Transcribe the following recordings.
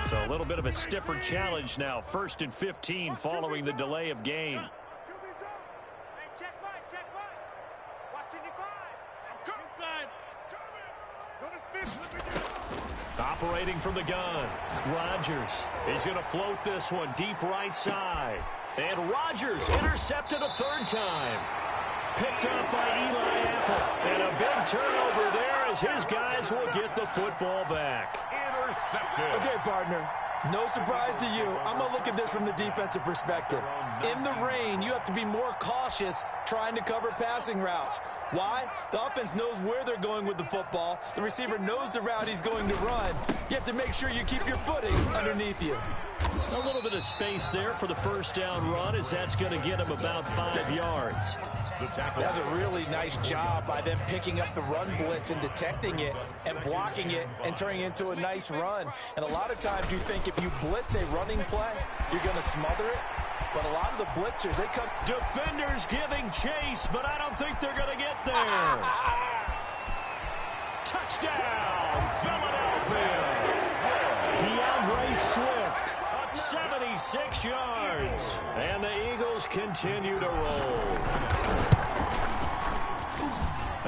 So a little bit of a stiffer challenge now. 1st and 15 following the delay of game. Operating from the gun, Rodgers. He's going to float this one deep right side. And Rodgers intercepted a 3rd time. Picked up by Eli Apple. And a big turnover there as his guys will get the football back. Intercepted. Okay, partner. No surprise to you. I'm going to look at this from the defensive perspective. In the rain, you have to be more cautious trying to cover passing routes. Why? The offense knows where they're going with the football. The receiver knows the route he's going to run. You have to make sure you keep your footing underneath you. A little bit of space there for the 1st down run as that's going to get him about 5 yards. That's a really nice job by them picking up the run blitz and detecting it and blocking it and turning it into a nice run. And a lot of times you think if you blitz a running play, you're going to smother it. But a lot of the blitzers, they come... Defenders giving chase, but I don't think they're going to get there. Touchdown, Philadelphia. DeAndre Swift, 76 yards. And the Eagles continue to roll.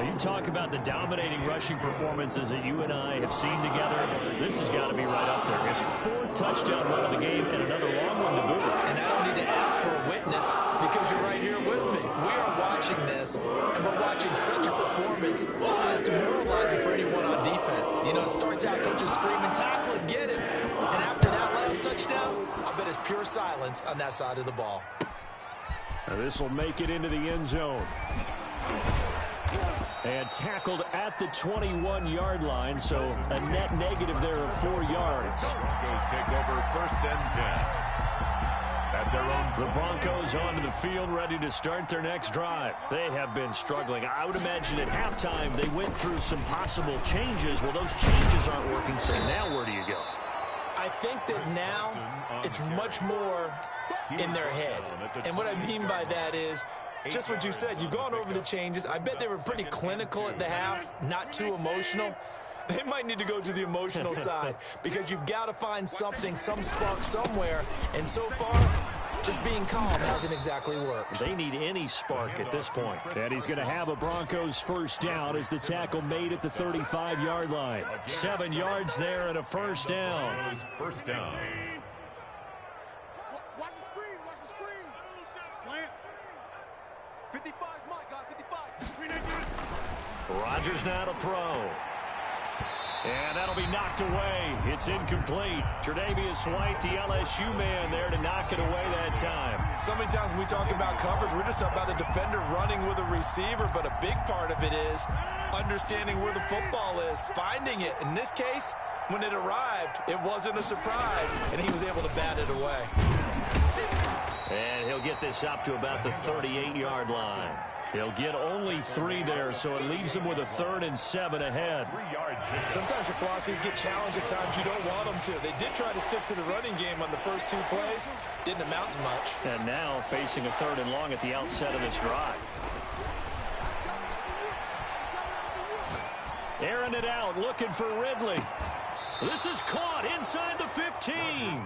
You talk about the dominating rushing performances that you and I have seen together. This has got to be right up there. His 4th touchdown run of the game and another long one to boot. And I don't need to ask for a witness because you're right here with me. We are watching this, and we're watching such a performance that is demoralizing for anyone on defense. You know, it starts out coaches screaming, tackle it, get it. And after that last touchdown, I bet it's pure silence on that side of the ball. Now this will make it into the end zone. And tackled at the 21-yard line, so a net negative there of 4 yards. The Broncos take over 1st and 10. At their own. The Broncos onto the field, ready to start their next drive. They have been struggling. I would imagine at halftime they went through some possible changes. Well, those changes aren't working, so now where do you go? I think that now it's much more in their head. And what I mean by that is, just what you said, you've gone over the changes. I bet they were pretty clinical at the half, not too emotional. They might need to go to the emotional side because you've got to find something, some spark somewhere. And so far, just being calm hasn't exactly worked. They need any spark at this point. And he's going to have a Broncos 1st down as the tackle made at the 35-yard line. 7 yards there and a 1st down. 1st down. Watch the screen, watch the screen. Slant. 55 is my guy, 55. Rodgers now to throw. And that'll be knocked away. It's incomplete. Tre'Davious White, the LSU man, there to knock it away that time. So many times when we talk about coverage, we're just about a defender running with a receiver, but a big part of it is understanding where the football is, finding it. In this case, when it arrived, it wasn't a surprise, and he was able to bat it away. And he'll get this up to about the 38-yard line. He'll get only 3 there, so it leaves him with a 3rd and 7 ahead. Sometimes your philosophies get challenged at times you don't want them to. They did try to stick to the running game on the first 2 plays. Didn't amount to much. And now facing a 3rd and long at the outset of this drive. Airing it out, looking for Ridley. This is caught inside the 15.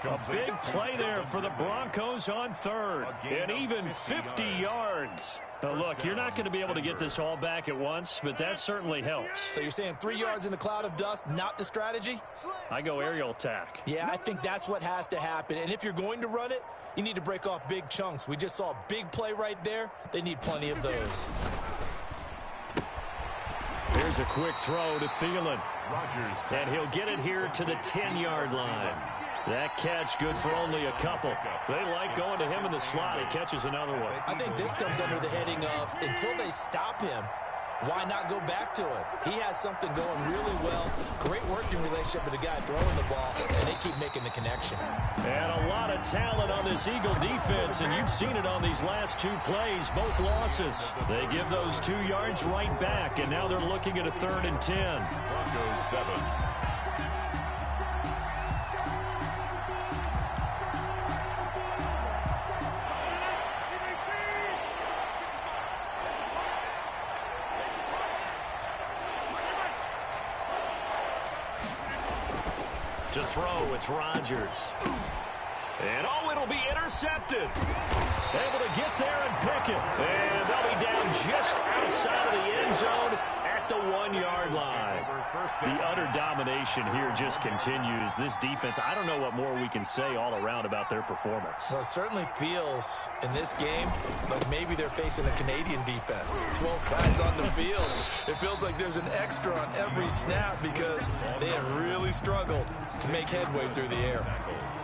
A big play there for the Broncos on 3rd. And even 50 yards. Now, look, you're not going to be able to get this all back at once, but that certainly helps. So you're saying 3 yards in a cloud of dust, not the strategy? I go aerial attack. Yeah, I think that's what has to happen. And if you're going to run it, you need to break off big chunks. We just saw a big play right there. They need plenty of those. Here's a quick throw to Thielen. Rodgers. And he'll get it here to the 10-yard line. That catch good for only a couple. They like going to him in the slot. He catches another one. I think this comes under the heading of until they stop him, why not go back to him? He has something going really well. Great working relationship with the guy throwing the ball, and they keep making the connection. And a lot of talent on this Eagle defense, and you've seen it on these last 2 plays, both losses. They give those 2 yards right back, and now they're looking at a 3rd and 10. Broncos 7. To throw, it's Rodgers. And, oh, it'll be intercepted. Able to get there and pick it. And they'll be down just outside of the end zone at the 1-yard line. The utter domination here just continues. This defense, I don't know what more we can say all around about their performance. Well, it certainly feels in this game like maybe they're facing a Canadian defense. 12 guys on the field. It feels like there's an extra on every snap because they have really struggled to make headway through the air.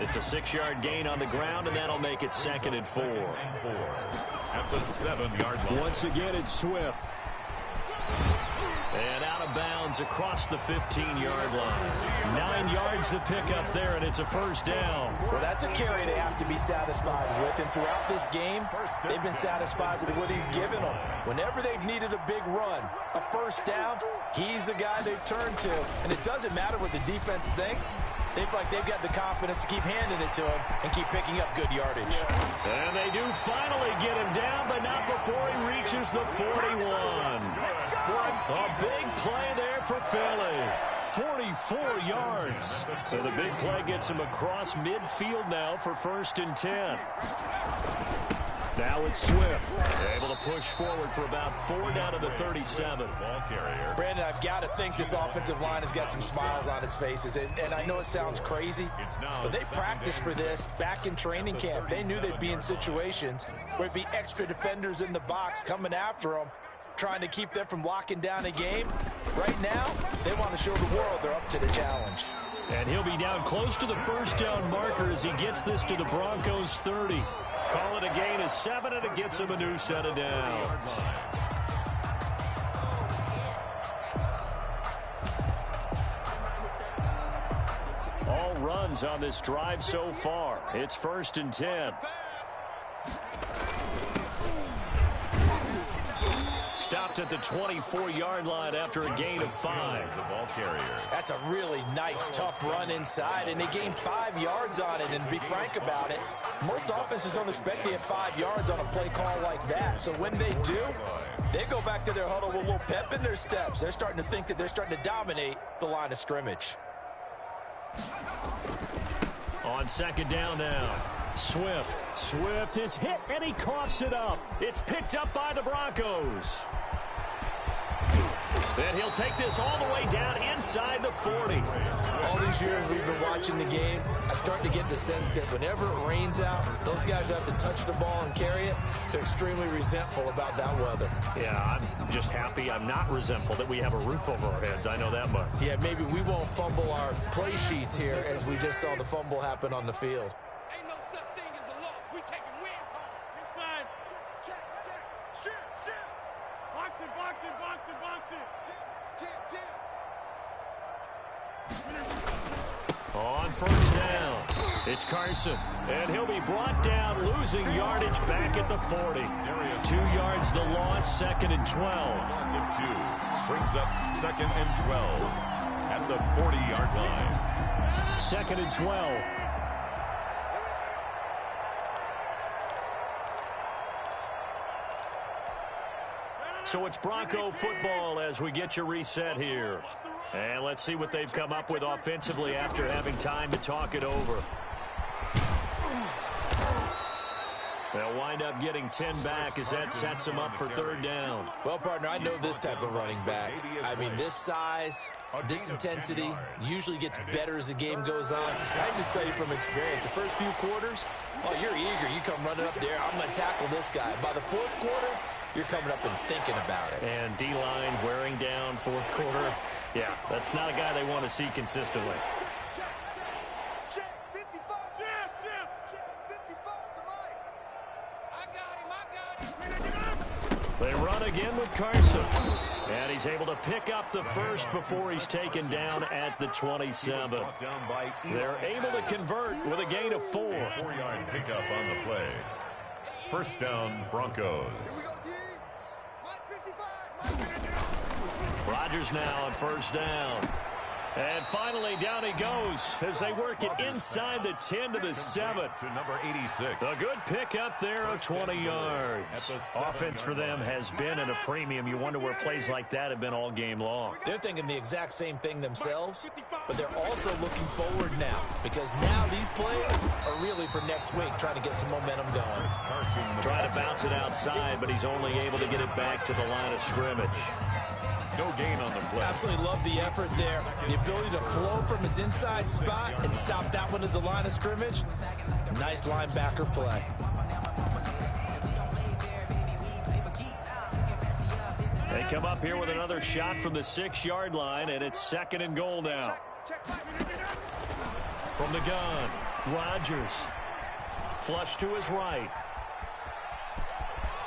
It's a 6-yard gain on the ground, and that'll make it 2nd and 4. At the 7-yard line. Once again, it's Swift. And out of bounds across the 15-yard line. 9 yards to pick up there, and it's a first down. Well, that's a carry they have to be satisfied with. And throughout this game, they've been satisfied with what he's given them. Whenever they've needed a big run, a first down, he's the guy they've turned to. And it doesn't matter what the defense thinks. They feel like they've got the confidence to keep handing it to him and keep picking up good yardage. And they do finally get him down, but not before he reaches the 41. A big play there for Philly. 44 yards. So the big play gets him across midfield now for 1st and 10. Now it's Swift. Able to push forward for about 4 down to the 37. Ball carrier. Brandon, I've got to think this offensive line has got some smiles on its faces. And I know it sounds crazy, but they practiced for this back in training camp. They knew they'd be in situations where it'd be extra defenders in the box coming after them, trying to keep them from locking down a game. Right now, they want to show the world they're up to the challenge. And he'll be down close to the first down marker as he gets this to the Broncos 30. Call it a gain of 7, and it gets him a new set of downs. All runs on this drive so far. It's 1st and 10. Stopped at the 24-yard line after a gain of 5. The ball carrier. That's a really nice, tough run inside, and they gained 5 yards on it. And to be frank about it, most offenses don't expect to get 5 yards on a play call like that. So when they do, they go back to their huddle with a little pep in their steps. They're starting to think that they're starting to dominate the line of scrimmage. On 2nd down now. Swift is hit, and he coughs it up. It's picked up by the Broncos. And he'll take this all the way down inside the 40. All these years we've been watching the game, I start to get the sense that whenever it rains out, those guys who have to touch the ball and carry it, they're extremely resentful about that weather. Yeah, I'm just happy I'm not resentful that we have a roof over our heads. I know that much. Yeah, maybe we won't fumble our play sheets here as we just saw the fumble happen on the field. Ain't no such thing as a loss. We taking wins home. Inside. Check. Shit. Box it. On first down, it's Carson, and he'll be brought down, losing yardage back at the 40. 2 yards the loss, 2nd and 12. Loss of 2 brings up 2nd and 12 at the 40-yard line. 2nd and 12. So it's Bronco football as we get your reset here. And let's see what they've come up with offensively after having time to talk it over. They'll wind up getting 10 back as that sets them up for 3rd down. Well, partner, I know this type of running back. I mean, this size, this intensity usually gets better as the game goes on. I just tell you from experience, the first few quarters, oh, you're eager. You come running up there, I'm going to tackle this guy. By the 4th quarter, you're coming up and thinking about it. And D-line wearing down 4th quarter. Yeah, that's not a guy they want to see consistently. Check 55. Check 55 for Mike. I got him. They run again with Carson. And he's able to pick up the first before he's taken down at the 27. They're able to convert with a gain of 4. 4-yard pickup on the play. First down, Broncos. Rodgers now on first down. And finally, down he goes as they work it inside the 10 to the 7. To number 86. A good pickup there of 20 yards. Offense for them has been at a premium. You wonder where plays like that have been all game long. They're thinking the exact same thing themselves, but they're also looking forward now because now these plays are really for next week, trying to get some momentum going. Trying to bounce it outside, but he's only able to get it back to the line of scrimmage. No gain on the play. Absolutely love the effort there. The ability to flow from his inside spot and stop that one at the line of scrimmage. Nice linebacker play. They come up here with another shot from the 6-yard line, and it's 2nd and goal now. From the gun, Rodgers. Flush to his right.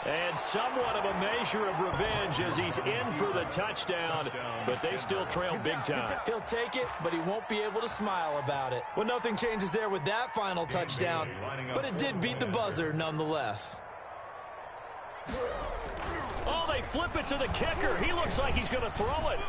And somewhat of a measure of revenge as he's in for the touchdown, but they still trail big time. He'll take it, but he won't be able to smile about it. Well, nothing changes there with that final touchdown, but it did beat the buzzer nonetheless. Oh, they flip it to the kicker. He looks like he's going to throw it.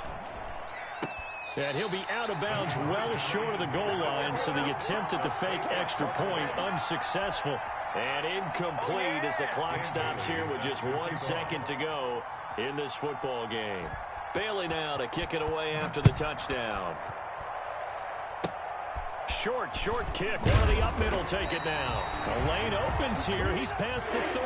And he'll be out of bounds well short of the goal line, so the attempt at the fake extra point unsuccessful. And incomplete as the clock stops here with just 1 second to go in this football game. Bailey now to kick it away after the touchdown. Short kick. One of the up middle take it now. The lane opens here. He's past the 30.